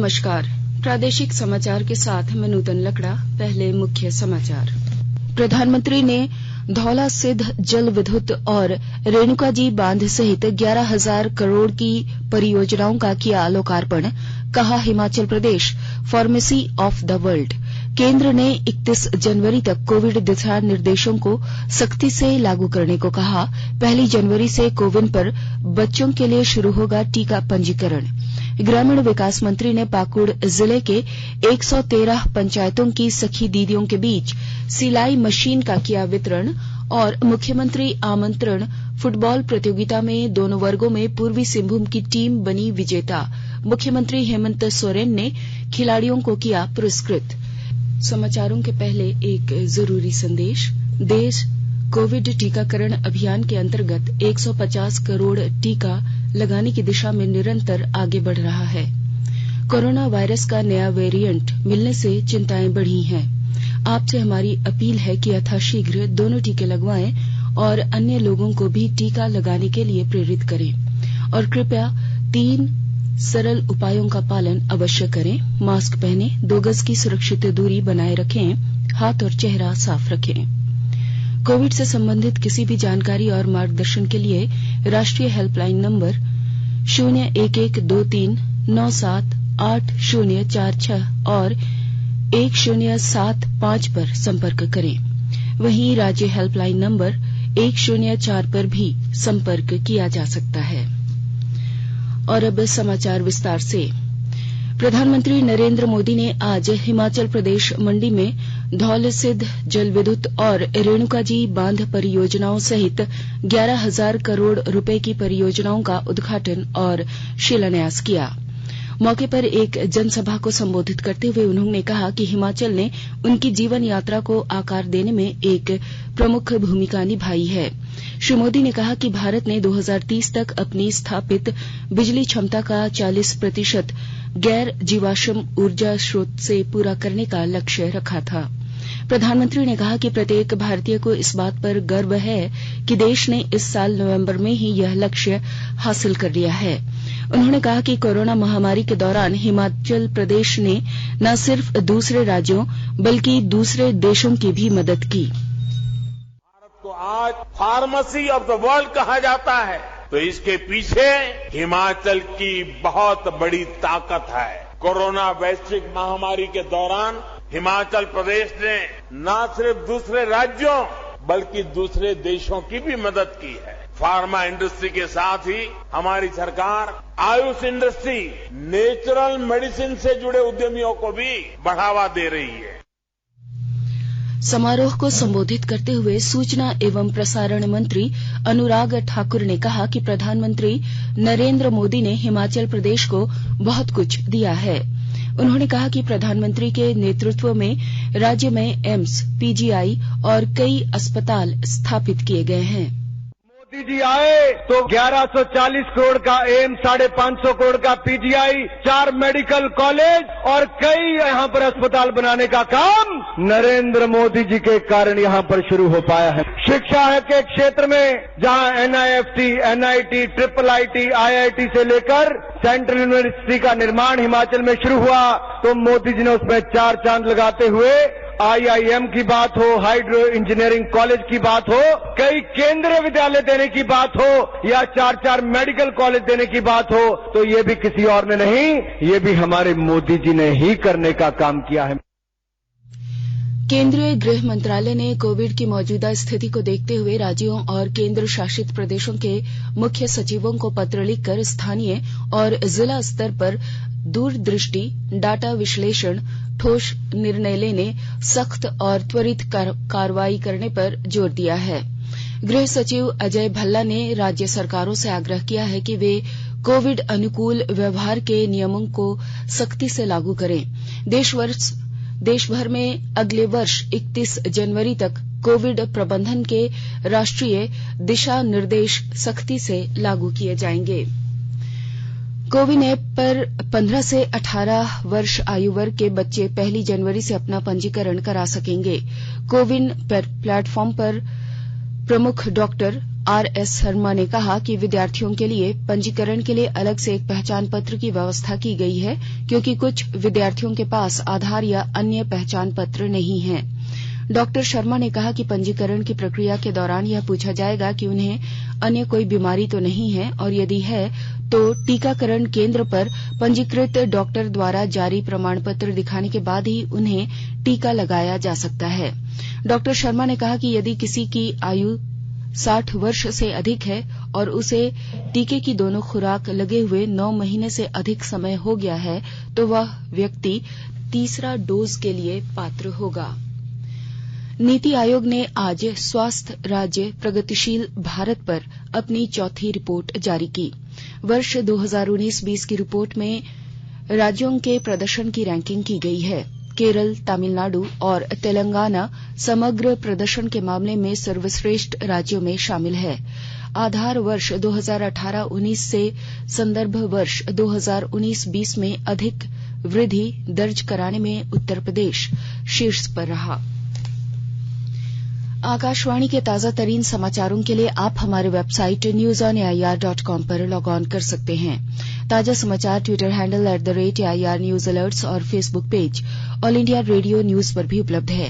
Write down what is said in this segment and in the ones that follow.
नमस्कार। प्रादेशिक समाचार के साथ मैं नूतन लकड़ा। पहले मुख्य समाचार। प्रधानमंत्री ने धौला सिद्ध जल विद्युत और रेणुकाजी बांध सहित 11,000 करोड़ की परियोजनाओं का किया लोकार्पण। कहा, Himachal Pradesh pharmacy of the world. केंद्र ने 31 जनवरी तक कोविड दिशा निर्देशों को सख्ती से लागू करने को कहा। 1 जनवरी से कोविन पर बच्चों के लिए शुरू होगा टीका पंजीकरण। ग्रामीण विकास मंत्री ने पाकुड़ जिले के 113 पंचायतों की सखी दीदियों के बीच सिलाई मशीन का किया वितरण। और मुख्यमंत्री आमंत्रण फुटबॉल प्रतियोगिता में दोनों वर्गों में पूर्वी सिंहभूम की टीम बनी विजेता। मुख्यमंत्री हेमंत सोरेन ने खिलाड़ियों को किया पुरस्कृत। समाचारों के पहले एक जरूरी संदेश। देश कोविड टीकाकरण अभियान के अंतर्गत 150 करोड़ टीका लगाने की दिशा में निरंतर आगे बढ़ रहा है। कोरोना वायरस का नया वेरिएंट मिलने से चिंताएं बढ़ी हैं। आपसे हमारी अपील है कि यथाशीघ्र दोनों टीके लगवाएं और अन्य लोगों को भी टीका लगाने के लिए प्रेरित करें। और कृपया 3 सरल उपायों का पालन अवश्य करें। मास्क पहने, 2 गज की सुरक्षित दूरी बनाए रखें, हाथ और चेहरा साफ रखें। कोविड से संबंधित किसी भी जानकारी और मार्गदर्शन के लिए राष्ट्रीय हेल्पलाइन नंबर 01123978046 और 1075 पर संपर्क करें। वहीं राज्य हेल्पलाइन नंबर 104 पर भी संपर्क किया जा सकता है। और अब समाचार विस्तार से। प्रधानमंत्री नरेंद्र मोदी ने आज हिमाचल प्रदेश मंडी में धौल सिद्ध जल विद्युत और रेणुकाजी बांध परियोजनाओं सहित 11,000 करोड़ रुपए की परियोजनाओं का उद्घाटन और शिलान्यास किया। मौके पर एक जनसभा को संबोधित करते हुए उन्होंने कहा कि हिमाचल ने उनकी जीवन यात्रा को आकार देने में एक प्रमुख भूमिका निभाई है। श्री मोदी ने कहा कि भारत ने 2030 तक अपनी स्थापित बिजली क्षमता का 40% गैर जीवाश्म ऊर्जा स्रोत से पूरा करने का लक्ष्य रखा था। प्रधानमंत्री ने कहा कि प्रत्येक भारतीय को इस बात पर गर्व है कि देश ने इस साल नवंबर में ही यह लक्ष्य हासिल कर लिया है। उन्होंने कहा कि कोरोना महामारी के दौरान हिमाचल प्रदेश ने न सिर्फ दूसरे राज्यों बल्कि दूसरे देशों की भी मदद की। भारत को आज फार्मेसी ऑफ द वर्ल्ड कहा जाता है, तो इसके पीछे हिमाचल की बहुत बड़ी ताकत है। कोरोना वैश्विक महामारी के दौरान हिमाचल प्रदेश ने न सिर्फ दूसरे राज्यों बल्कि दूसरे देशों की भी मदद की है। फार्मा इंडस्ट्री के साथ ही हमारी सरकार आयुष इंडस्ट्री, नेचुरल मेडिसिन से जुड़े उद्यमियों को भी बढ़ावा दे रही है। समारोह को संबोधित करते हुए सूचना एवं प्रसारण मंत्री अनुराग ठाकुर ने कहा कि प्रधानमंत्री नरेंद्र मोदी ने हिमाचल प्रदेश को बहुत कुछ दिया है। उन्होंने कहा कि प्रधानमंत्री के नेतृत्व में राज्य में एम्स, पीजीआई और कई अस्पताल स्थापित किए गए हैं। मोदी जी आए तो 1140 करोड़ का एम्स, 550 करोड़ का पीजीआई, 4 मेडिकल कॉलेज और कई यहाँ पर अस्पताल बनाने का काम नरेंद्र मोदी जी के कारण यहाँ पर शुरू हो पाया है। शिक्षा के क्षेत्र में जहाँ एनआईएफटी, एनआईटी, IIIT, IIT से लेकर सेंट्रल यूनिवर्सिटी का निर्माण हिमाचल में शुरू हुआ, तो मोदी जी ने उसमें 4 चांद लगाते हुए IIM की बात हो, हाइड्रो इंजीनियरिंग कॉलेज की बात हो, कई केंद्रीय विद्यालय देने की बात हो या 4 मेडिकल कॉलेज देने की बात हो, तो ये भी किसी और ने नहीं, ये भी हमारे मोदी जी ने ही करने का काम किया है। केंद्रीय गृह मंत्रालय ने कोविड की मौजूदा स्थिति को देखते हुए राज्यों और केंद्र शासित प्रदेशों के मुख्य सचिवों को पत्र लिखकर स्थानीय और जिला स्तर पर दूरदृष्टि, डाटा विश्लेषण, ठोस निर्णय लेने, सख्त और त्वरित कार्रवाई करने पर जोर दिया है। गृह सचिव अजय भल्ला ने राज्य सरकारों से आग्रह किया है कि वे कोविड अनुकूल व्यवहार के नियमों को सख्ती से लागू करें। देश भर में अगले वर्ष 31 जनवरी तक कोविड प्रबंधन के राष्ट्रीय दिशा निर्देश सख्ती से लागू किए जाएंगे। कोविन ऐप पर 15 से 18 वर्ष आयु वर्ग के बच्चे 1 जनवरी से अपना पंजीकरण करा सकेंगे। कोविन प्लेटफॉर्म पर प्रमुख डॉक्टर आरएस शर्मा ने कहा कि विद्यार्थियों के लिए पंजीकरण के लिए अलग से एक पहचान पत्र की व्यवस्था की गई है, क्योंकि कुछ विद्यार्थियों के पास आधार या अन्य पहचान पत्र नहीं है। डॉक्टर शर्मा ने कहा कि पंजीकरण की प्रक्रिया के दौरान यह पूछा जाएगा कि उन्हें अन्य कोई बीमारी तो नहीं है, और यदि है तो टीकाकरण केंद्र पर पंजीकृत डॉक्टर द्वारा जारी प्रमाण पत्र दिखाने के बाद ही उन्हें टीका लगाया जा सकता है। डॉक्टर शर्मा ने कहा कि यदि किसी की आयु 60 वर्ष से अधिक है और उसे टीके की दोनों खुराक लगे हुए 9 महीने से अधिक समय हो गया है, तो वह व्यक्ति तीसरा डोज के लिए पात्र होगा। नीति आयोग ने आज स्वस्थ राज्य प्रगतिशील भारत पर अपनी चौथी रिपोर्ट जारी की। वर्ष 2019-20 की रिपोर्ट में राज्यों के प्रदर्शन की रैंकिंग की गई है। केरल, तमिलनाडु और तेलंगाना समग्र प्रदर्शन के मामले में सर्वश्रेष्ठ राज्यों में शामिल है। आधार वर्ष 2018-19 से संदर्भ वर्ष 2019-20 में अधिक वृद्धि दर्ज कराने में उत्तर प्रदेश शीर्ष पर रहा। आकाशवाणी के ताजा तरीन समाचारों के लिए आप हमारे वेबसाइट newsonair.com पर लॉग ऑन कर सकते हैं। ताजा समाचार Twitter handle @AIR news alerts और Facebook page All India Radio news पर भी उपलब्ध है।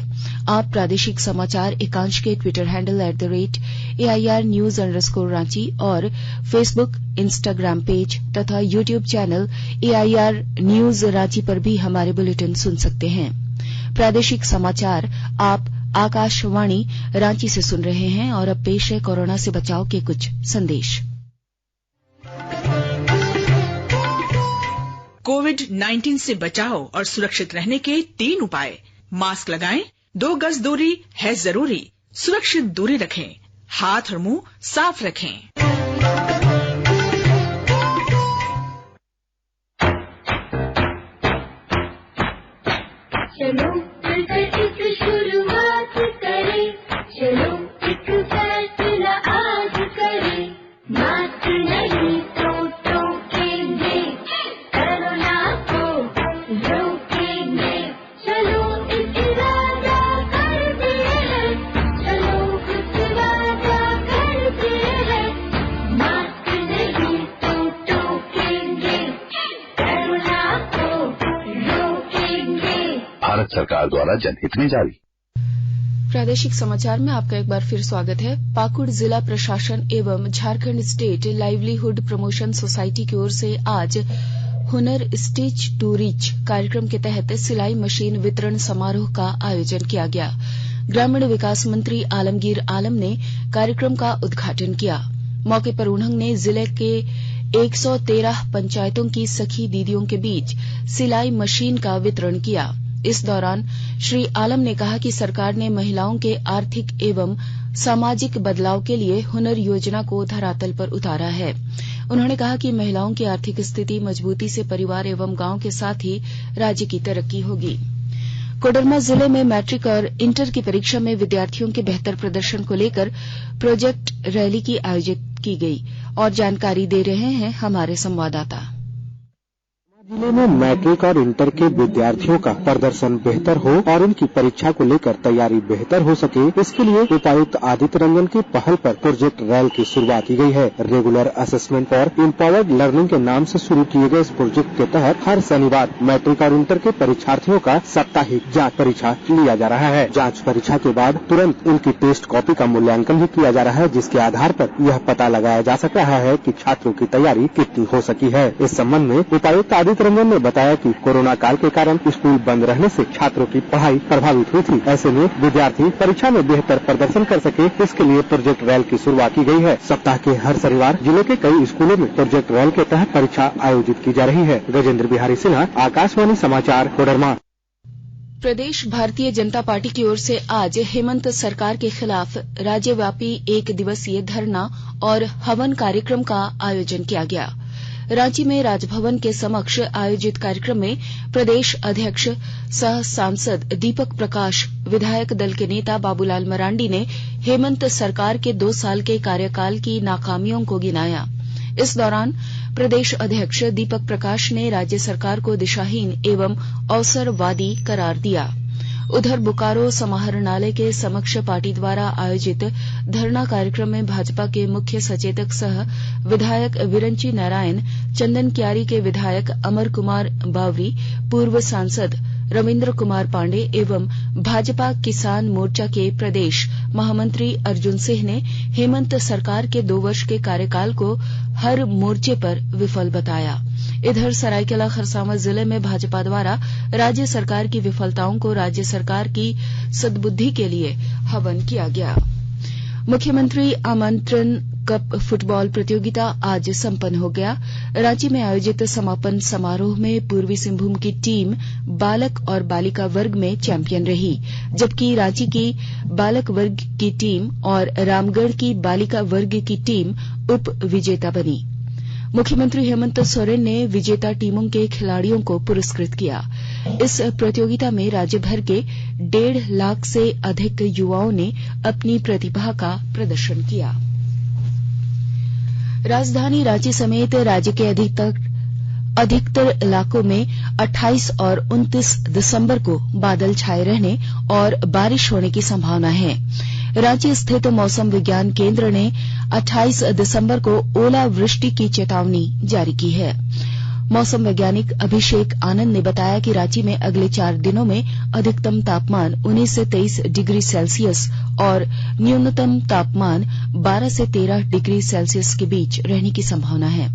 आप प्रादेशिक समाचार एकांश के ट्विटर हैंडल @AIR न्यूज _रांची और फेसबुक, इंस्टाग्राम पेज तथा YouTube channel AIR news Ranchi पर भी हमारे बुलेटिन सुन सकते हैं। प्रादेशिक समाचार आप आकाशवाणी रांची से सुन रहे हैं, और अब पेश है कोरोना से बचाव के कुछ संदेश। कोविड-19 से बचाव और सुरक्षित रहने के 3 उपाय। मास्क लगाएं, 2 गज दूरी है जरूरी, सुरक्षित दूरी रखें, हाथ और मुंह साफ रखें। चलो मिलकर एक शुरुआत करें, चलो एक फैसला आज करें, मास्क नहीं तो टोकेंगे, कोरोना को रोकेंगे, चलो एक इरादा करते हैं, चलो कुछ वादा करते हैं, मास्क नहीं तो टोकेंगे, कोरोना को रोकेंगे। भारत सरकार द्वारा जनहित में जारी। प्रादेशिक समाचार में आपका एक बार फिर स्वागत है। पाकुड़ जिला प्रशासन एवं Jharkhand state livelihood promotion society की ओर से आज हुनर स्टिच टू रिच कार्यक्रम के तहत सिलाई मशीन वितरण समारोह का आयोजन किया गया। ग्रामीण विकास मंत्री आलमगीर आलम ने कार्यक्रम का उद्घाटन किया। मौके पर उन्होंने जिले के 113 पंचायतों की सखी दीदियों के बीच सिलाई मशीन का वितरण किया। इस दौरान श्री आलम ने कहा कि सरकार ने महिलाओं के आर्थिक एवं सामाजिक बदलाव के लिए हुनर योजना को धरातल पर उतारा है। उन्होंने कहा कि महिलाओं की आर्थिक स्थिति मजबूती से परिवार एवं गांव के साथ ही राज्य की तरक्की होगी। कोडरमा जिले में मैट्रिक और इंटर की परीक्षा में विद्यार्थियों के बेहतर प्रदर्शन को लेकर प्रोजेक्ट रैली की आयोजित की गई, और जानकारी दे रहे हैं हमारे संवाददाता। जिले में मैट्रिक और इंटर के विद्यार्थियों का प्रदर्शन बेहतर हो और उनकी परीक्षा को लेकर तैयारी बेहतर हो सके, इसके लिए उपायुक्त आदित्य रंजन की पहल पर प्रोजेक्ट रैल की शुरुआत की गई है। Regular assessment for empowered learning के नाम से शुरू किए गए इस प्रोजेक्ट के तहत हर शनिवार मैट्रिक और इंटर के परीक्षार्थियों का साप्ताहिक जांच परीक्षा लिया जा रहा है। जांच परीक्षा के बाद तुरंत उनकी टेस्ट कॉपी का मूल्यांकन भी किया जा रहा है, जिसके आधार पर यह पता लगाया जा सक रहा है कि छात्रों की तैयारी कितनी हो सकी है। इस संबंध में उपायुक्त आदित्य रंजन ने बताया कि कोरोना काल के कारण स्कूल बंद रहने से छात्रों की पढ़ाई प्रभावित हुई थी। ऐसे में विद्यार्थी परीक्षा में बेहतर प्रदर्शन कर सके, इसके लिए प्रोजेक्ट रैल की शुरुआत की गई है। सप्ताह के हर शनिवार जिले के कई स्कूलों में प्रोजेक्ट रैल के तहत परीक्षा आयोजित की जा रही है। गजेंद्र बिहारी सिन्हा, आकाशवाणी समाचार, कोडरमा। प्रदेश भारतीय जनता पार्टी की ओर से आज हेमंत सरकार के खिलाफ राज्यव्यापी 1 दिवसीय धरना और हवन कार्यक्रम का आयोजन किया गया। रांची में राजभवन के समक्ष आयोजित कार्यक्रम में प्रदेश अध्यक्ष सह सांसद दीपक प्रकाश, विधायक दल के नेता बाबूलाल मरांडी ने हेमंत सरकार के 2 साल के कार्यकाल की नाकामियों को गिनाया। इस दौरान प्रदेश अध्यक्ष दीपक प्रकाश ने राज्य सरकार को दिशाहीन एवं अवसरवादी करार दिया। उधर बोकारो समाहरणालय के समक्ष पार्टी द्वारा आयोजित धरना कार्यक्रम में भाजपा के मुख्य सचेतक सह विधायक विरंची नारायण, चंदन क्यारी के विधायक अमर कुमार बावरी, पूर्व सांसद रविंद्र कुमार पांडे एवं भाजपा किसान मोर्चा के प्रदेश महामंत्री अर्जुन सिंह ने हेमंत सरकार के 2 वर्ष के कार्यकाल को हर मोर्चे पर विफल बताया। इधर सरायकेला खरसावां जिले में भाजपा द्वारा राज्य सरकार की विफलताओं को राज्य सरकार की सद्बुद्धि के लिए हवन किया गया। मुख्यमंत्री आमंत्रण कप फुटबॉल प्रतियोगिता आज संपन्न हो गया। रांची में आयोजित समापन समारोह में पूर्वी सिंहभूम की टीम बालक और बालिका वर्ग में चैंपियन रही, जबकि रांची की बालक वर्ग की टीम और रामगढ़ की बालिका वर्ग की टीम उप विजेता बनी। मुख्यमंत्री हेमंत सोरेन ने विजेता टीमों के खिलाड़ियों को पुरस्कृत किया। इस प्रतियोगिता में राज्य भर के 1.5 लाख से अधिक युवाओं ने अपनी प्रतिभा का प्रदर्शन किया। राजधानी रांची समेत राज्य के अधिकतर इलाकों में 28 और 29 दिसंबर को बादल छाए रहने और बारिश होने की संभावना है। रांची स्थित मौसम विज्ञान केंद्र ने 28 दिसंबर को ओलावृष्टि की चेतावनी जारी की है। मौसम वैज्ञानिक अभिषेक आनंद ने बताया कि रांची में अगले 4 दिनों में अधिकतम तापमान 19 से 23 डिग्री सेल्सियस और न्यूनतम तापमान 12 से 13 डिग्री सेल्सियस के बीच रहने की संभावना है।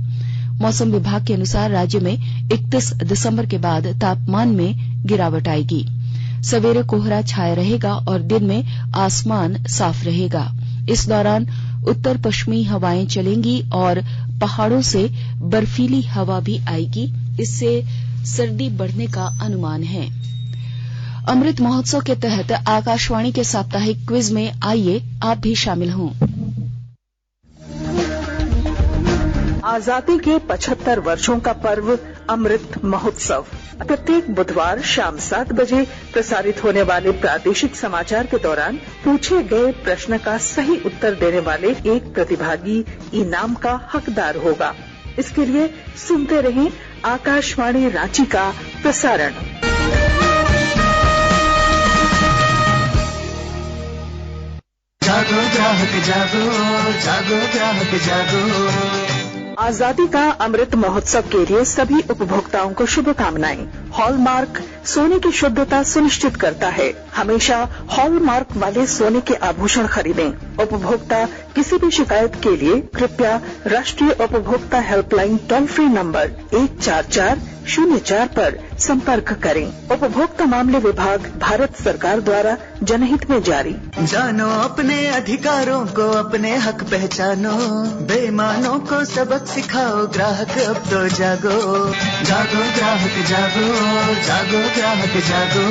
मौसम विभाग के अनुसार राज्य में 31 दिसंबर के बाद तापमान में गिरावट आएगी। सवेरे कोहरा छाया रहेगा और दिन में आसमान साफ रहेगा। इस दौरान उत्तर पश्चिमी हवाएं चलेंगी और पहाड़ों से बर्फीली हवा भी आएगी। इससे सर्दी बढ़ने का अनुमान है। अमृत महोत्सव के तहत आकाशवाणी के साप्ताहिक क्विज में आइए आप भी शामिल हों। आजादी के 75 वर्षों का पर्व अमृत महोत्सव प्रत्येक बुधवार शाम 7 बजे प्रसारित होने वाले प्रादेशिक समाचार के दौरान पूछे गए प्रश्न का सही उत्तर देने वाले एक प्रतिभागी इनाम का हकदार होगा। इसके लिए सुनते रहें आकाशवाणी रांची का प्रसारण। जागो ग्राहक जागो, जागो ग्राहक जागो। आजादी का अमृत महोत्सव के लिए सभी उपभोक्ताओं को शुभकामनाएं। हॉलमार्क सोने की शुद्धता सुनिश्चित करता है। हमेशा हॉलमार्क वाले सोने के आभूषण खरीदें। उपभोक्ता किसी भी शिकायत के लिए कृपया राष्ट्रीय उपभोक्ता हेल्पलाइन टोल फ्री नंबर 14404 पर संपर्क करें। उपभोक्ता मामले विभाग भारत सरकार द्वारा जनहित में जारी। जानो अपने अधिकारों को, अपने हक पहचानो, बेईमानों को सबक सिखाओ, ग्राहक अब तो जागो, जागो ग्राहक जागो, जागो ग्राहक जागो।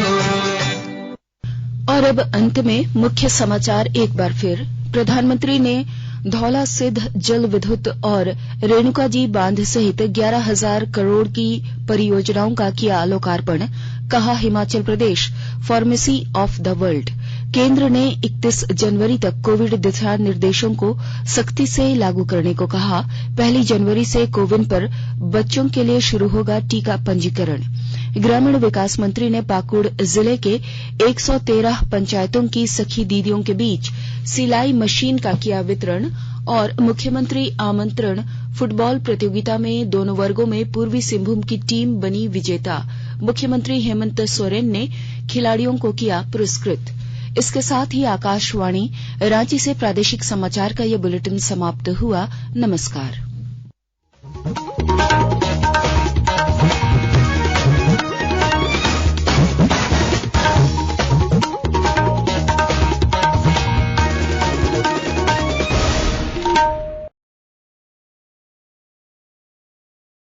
और अब अंत में मुख्य समाचार एक बार फिर। प्रधानमंत्री ने धौला सिद्ध जल विद्युत और रेणुका जी बांध सहित 11,000 करोड़ की परियोजनाओं का किया लोकार्पण। कहा Himachal Pradesh pharmacy of the world. केंद्र ने 31 जनवरी तक कोविड दिशा निर्देशों को सख्ती से लागू करने को कहा। 1 जनवरी से कोविन पर बच्चों के लिए शुरू होगा टीका पंजीकरण। ग्रामीण विकास मंत्री ने पाकुड़ जिले के 113 पंचायतों की सखी दीदियों के बीच सिलाई मशीन का किया वितरण। और मुख्यमंत्री आमंत्रण फुटबॉल प्रतियोगिता में दोनों वर्गों में पूर्वी सिंहभूम की टीम बनी विजेता। मुख्यमंत्री हेमंत सोरेन ने खिलाड़ियों को किया पुरस्कृत। इसके साथ ही आकाशवाणी रांची से प्रादेशिक समाचार का ये बुलेटिन समाप्त हुआ। नमस्कार।